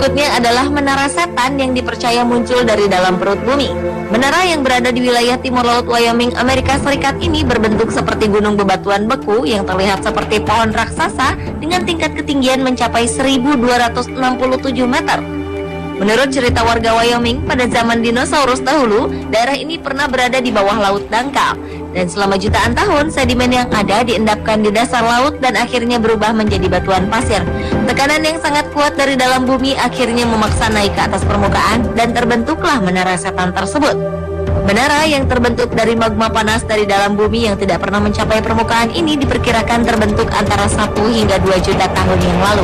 berikutnya adalah menara setan yang dipercaya muncul dari dalam perut bumi. Menara yang berada di wilayah timur laut Wyoming, Amerika Serikat ini berbentuk seperti gunung bebatuan beku yang terlihat seperti pohon raksasa dengan tingkat ketinggian mencapai 1.267 meter. Menurut cerita warga Wyoming, pada zaman dinosaurus dahulu, daerah ini pernah berada di bawah laut dangkal. Dan selama jutaan tahun, sedimen yang ada diendapkan di dasar laut dan akhirnya berubah menjadi batuan pasir. Tekanan yang sangat kuat dari dalam bumi akhirnya memaksa naik ke atas permukaan dan terbentuklah menara setan tersebut. Menara yang terbentuk dari magma panas dari dalam bumi yang tidak pernah mencapai permukaan ini diperkirakan terbentuk antara 1 hingga 2 juta tahun yang lalu.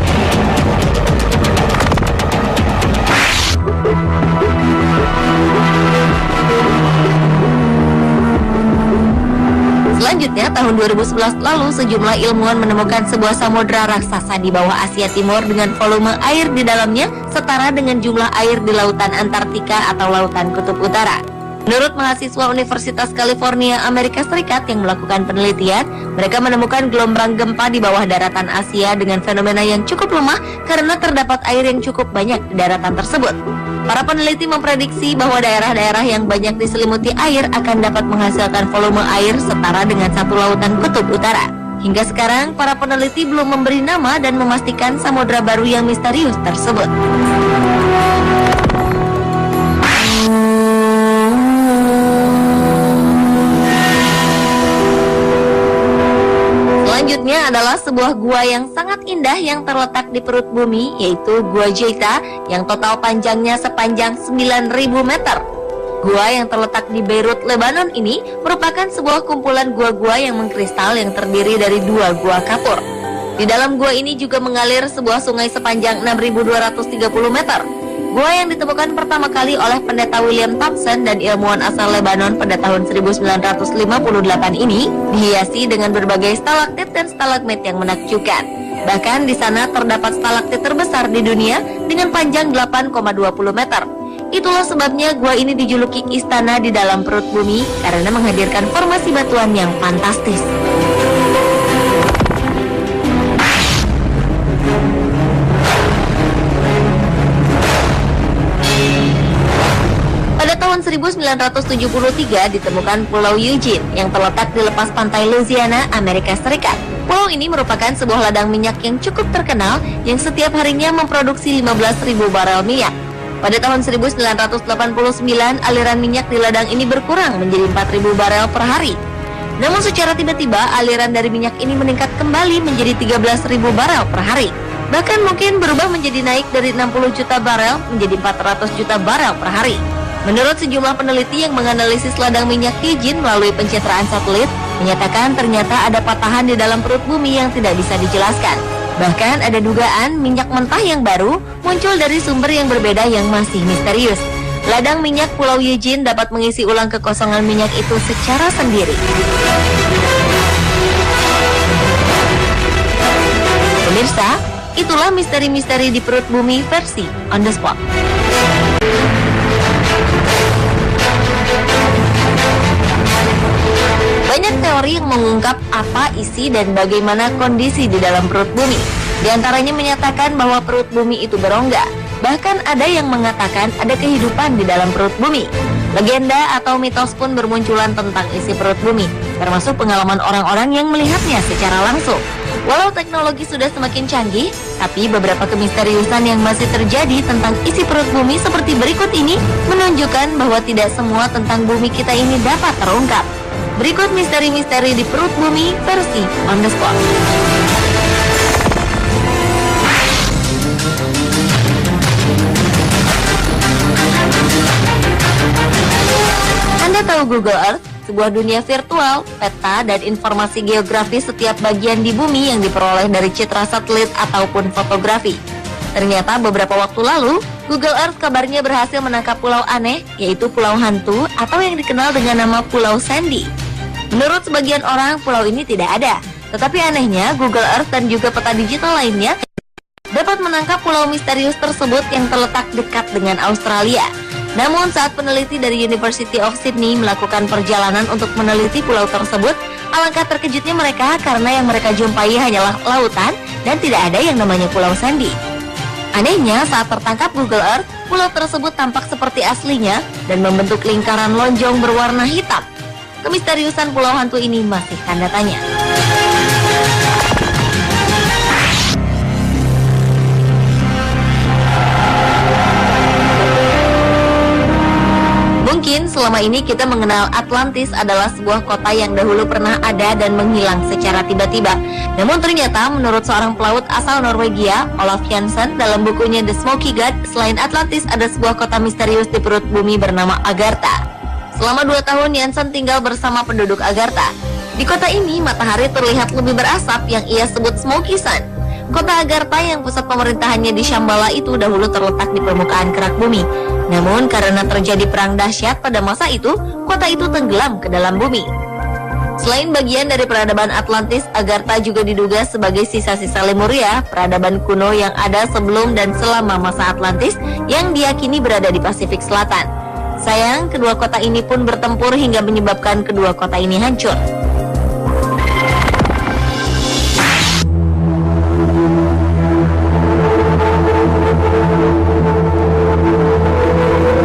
Selanjutnya, tahun 2011 lalu sejumlah ilmuwan menemukan sebuah samudra raksasa di bawah Asia Timur dengan volume air di dalamnya setara dengan jumlah air di lautan Antartika atau lautan Kutub Utara. Menurut mahasiswa Universitas California, Amerika Serikat yang melakukan penelitian, mereka menemukan gelombang gempa di bawah daratan Asia dengan fenomena yang cukup lemah karena terdapat air yang cukup banyak di daratan tersebut. Para peneliti memprediksi bahwa daerah-daerah yang banyak diselimuti air akan dapat menghasilkan volume air setara dengan satu lautan Kutub Utara. Hingga sekarang, para peneliti belum memberi nama dan memastikan samudra baru yang misterius tersebut. Selanjutnya adalah sebuah gua yang sangat indah yang terletak di perut bumi, yaitu Gua Jeta yang total panjangnya sepanjang 9.000 meter. Gua yang terletak di Beirut, Lebanon ini merupakan sebuah kumpulan gua-gua yang mengkristal yang terdiri dari 2 gua kapur. Di dalam gua ini juga mengalir sebuah sungai sepanjang 6.230 meter. Gua yang ditemukan pertama kali oleh pendeta William Thompson dan ilmuwan asal Lebanon pada tahun 1958 ini dihiasi dengan berbagai stalaktit dan stalagmit yang menakjubkan. Bahkan di sana terdapat stalaktit terbesar di dunia dengan panjang 8,20 meter. Itulah sebabnya gua ini dijuluki istana di dalam perut bumi karena menghadirkan formasi batuan yang fantastis. Tahun 1973 ditemukan Pulau Eugene yang terletak di lepas pantai Louisiana, Amerika Serikat. Pulau ini merupakan sebuah ladang minyak yang cukup terkenal yang setiap harinya memproduksi 15.000 barel minyak. Pada tahun 1989, aliran minyak di ladang ini berkurang menjadi 4.000 barel per hari. Namun secara tiba-tiba, aliran dari minyak ini meningkat kembali menjadi 13.000 barel per hari. Bahkan mungkin berubah menjadi naik dari 60 juta barel menjadi 400 juta barel per hari. Menurut sejumlah peneliti yang menganalisis ladang minyak Eugene melalui pencitraan satelit, menyatakan ternyata ada patahan di dalam perut bumi yang tidak bisa dijelaskan. Bahkan ada dugaan minyak mentah yang baru muncul dari sumber yang berbeda yang masih misterius. Ladang minyak Pulau Eugene dapat mengisi ulang kekosongan minyak itu secara sendiri. Pemirsa, itulah misteri-misteri di perut bumi versi On The Spot. Banyak teori yang mengungkap apa isi dan bagaimana kondisi di dalam perut bumi. Di antaranya menyatakan bahwa perut bumi itu berongga. Bahkan ada yang mengatakan ada kehidupan di dalam perut bumi. Legenda atau mitos pun bermunculan tentang isi perut bumi, termasuk pengalaman orang-orang yang melihatnya secara langsung. Walau teknologi sudah semakin canggih, tapi beberapa kemisteriusan yang masih terjadi tentang isi perut bumi seperti berikut ini menunjukkan bahwa tidak semua tentang bumi kita ini dapat terungkap. Berikut misteri-misteri di perut bumi versi On The Spot. Anda tahu Google Earth? Sebuah dunia virtual, peta, dan informasi geografis setiap bagian di bumi yang diperoleh dari citra satelit ataupun fotografi. Ternyata beberapa waktu lalu, Google Earth kabarnya berhasil menangkap pulau aneh, yaitu pulau hantu atau yang dikenal dengan nama Pulau Sandy. Menurut sebagian orang, pulau ini tidak ada. Tetapi anehnya, Google Earth dan juga peta digital lainnya dapat menangkap pulau misterius tersebut yang terletak dekat dengan Australia. Namun saat peneliti dari University of Sydney melakukan perjalanan untuk meneliti pulau tersebut, alangkah terkejutnya mereka karena yang mereka jumpai hanyalah lautan dan tidak ada yang namanya Pulau Sandy. Anehnya, saat tertangkap Google Earth, pulau tersebut tampak seperti aslinya dan membentuk lingkaran lonjong berwarna hitam. Kemisteriusan pulau hantu ini masih tanda tanya. Mungkin selama ini kita mengenal Atlantis adalah sebuah kota yang dahulu pernah ada dan menghilang secara tiba-tiba. Namun ternyata menurut seorang pelaut asal Norwegia, Olaf Jansen, dalam bukunya The Smoky God, selain Atlantis ada sebuah kota misterius di perut bumi bernama Agartha. Selama 2 tahun Jansen tinggal bersama penduduk Agartha. Di kota ini matahari terlihat lebih berasap yang ia sebut Smoky Sun. Kota Agartha yang pusat pemerintahannya di Shambhala itu dahulu terletak di permukaan kerak bumi. Namun karena terjadi perang dahsyat pada masa itu, kota itu tenggelam ke dalam bumi. Selain bagian dari peradaban Atlantis, Agartha juga diduga sebagai sisa-sisa Lemuria, peradaban kuno yang ada sebelum dan selama masa Atlantis yang diyakini berada di Pasifik Selatan. Sayang, kedua kota ini pun bertempur hingga menyebabkan kedua kota ini hancur.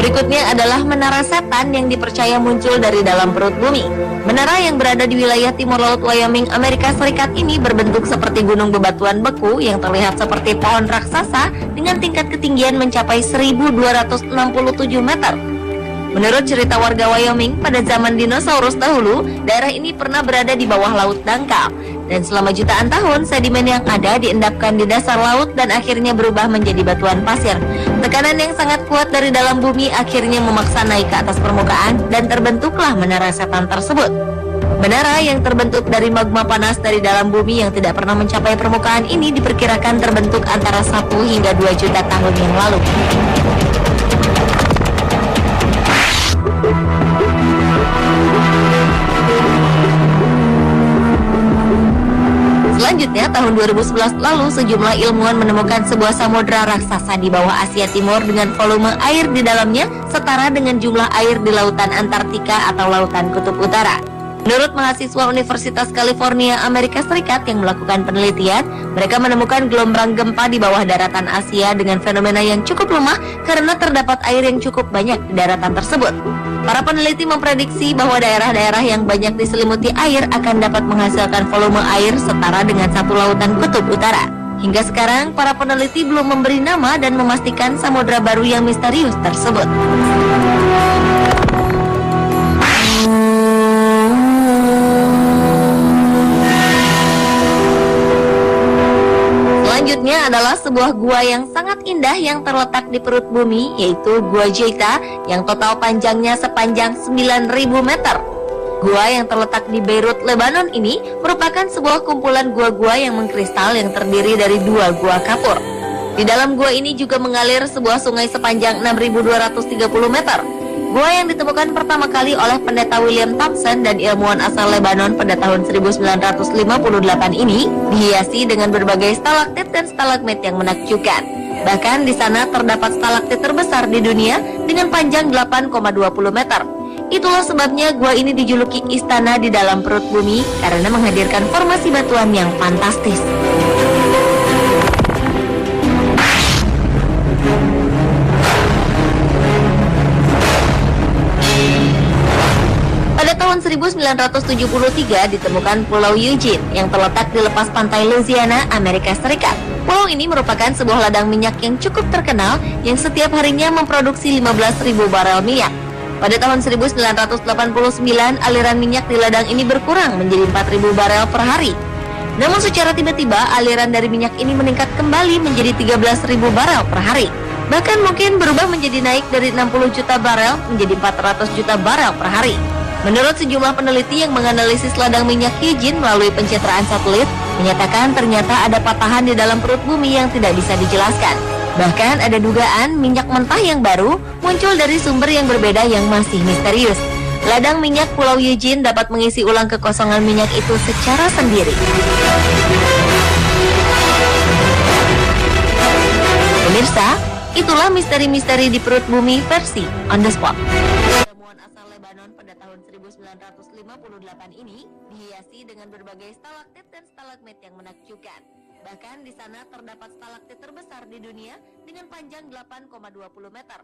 Berikutnya adalah Menara Setan yang dipercaya muncul dari dalam perut bumi. Menara yang berada di wilayah timur laut Wyoming, Amerika Serikat ini berbentuk seperti gunung bebatuan beku yang terlihat seperti pohon raksasa dengan tingkat ketinggian mencapai 1.267 meter. Menurut cerita warga Wyoming, pada zaman dinosaurus dahulu, daerah ini pernah berada di bawah laut dangkal. Dan selama jutaan tahun, sedimen yang ada diendapkan di dasar laut dan akhirnya berubah menjadi batuan pasir. Tekanan yang sangat kuat dari dalam bumi akhirnya memaksa naik ke atas permukaan dan terbentuklah Menara Setan tersebut. Menara yang terbentuk dari magma panas dari dalam bumi yang tidak pernah mencapai permukaan ini diperkirakan terbentuk antara 1 hingga 2 juta tahun yang lalu. Selanjutnya, tahun 2011 lalu sejumlah ilmuwan menemukan sebuah samudra raksasa di bawah Asia Timur dengan volume air di dalamnya setara dengan jumlah air di lautan Antartika atau lautan Kutub Utara. Menurut mahasiswa Universitas California, Amerika Serikat yang melakukan penelitian, mereka menemukan gelombang gempa di bawah daratan Asia dengan fenomena yang cukup lemah karena terdapat air yang cukup banyak di daratan tersebut. Para peneliti memprediksi bahwa daerah-daerah yang banyak diselimuti air akan dapat menghasilkan volume air setara dengan satu lautan Kutub Utara. Hingga sekarang, para peneliti belum memberi nama dan memastikan samudra baru yang misterius tersebut. Selanjutnya adalah sebuah gua yang sangat indah yang terletak di perut bumi, yaitu Gua Jeita yang total panjangnya sepanjang 9.000 meter. Gua yang terletak di Beirut, Lebanon ini merupakan sebuah kumpulan gua-gua yang mengkristal yang terdiri dari 2 gua kapur. Di dalam gua ini juga mengalir sebuah sungai sepanjang 6.230 meter. Gua yang ditemukan pertama kali oleh pendeta William Thompson dan ilmuwan asal Lebanon pada tahun 1958 ini dihiasi dengan berbagai stalaktit dan stalagmit yang menakjubkan. Bahkan di sana terdapat stalaktit terbesar di dunia dengan panjang 8,20 meter. Itulah sebabnya gua ini dijuluki istana di dalam perut bumi karena menghadirkan formasi batuan yang fantastis. Pada tahun 1973 ditemukan Pulau Eugene yang terletak di lepas pantai Louisiana, Amerika Serikat. Pulau ini merupakan sebuah ladang minyak yang cukup terkenal yang setiap harinya memproduksi 15.000 barel minyak. Pada tahun 1989, aliran minyak di ladang ini berkurang menjadi 4.000 barel per hari. Namun secara tiba-tiba aliran dari minyak ini meningkat kembali menjadi 13.000 barel per hari. Bahkan mungkin berubah menjadi naik dari 60 juta barel menjadi 400 juta barel per hari. Menurut sejumlah peneliti yang menganalisis ladang minyak Eugene melalui pencitraan satelit, menyatakan ternyata ada patahan di dalam perut bumi yang tidak bisa dijelaskan. Bahkan ada dugaan minyak mentah yang baru muncul dari sumber yang berbeda yang masih misterius. Ladang minyak Pulau Eugene dapat mengisi ulang kekosongan minyak itu secara sendiri. Pemirsa, itulah misteri-misteri di perut bumi versi On The Spot. Asal Lebanon pada tahun 1958 ini dihiasi dengan berbagai stalaktit dan stalagmit yang menakjubkan. Bahkan di sana terdapat stalaktit terbesar di dunia dengan panjang 8,20 meter.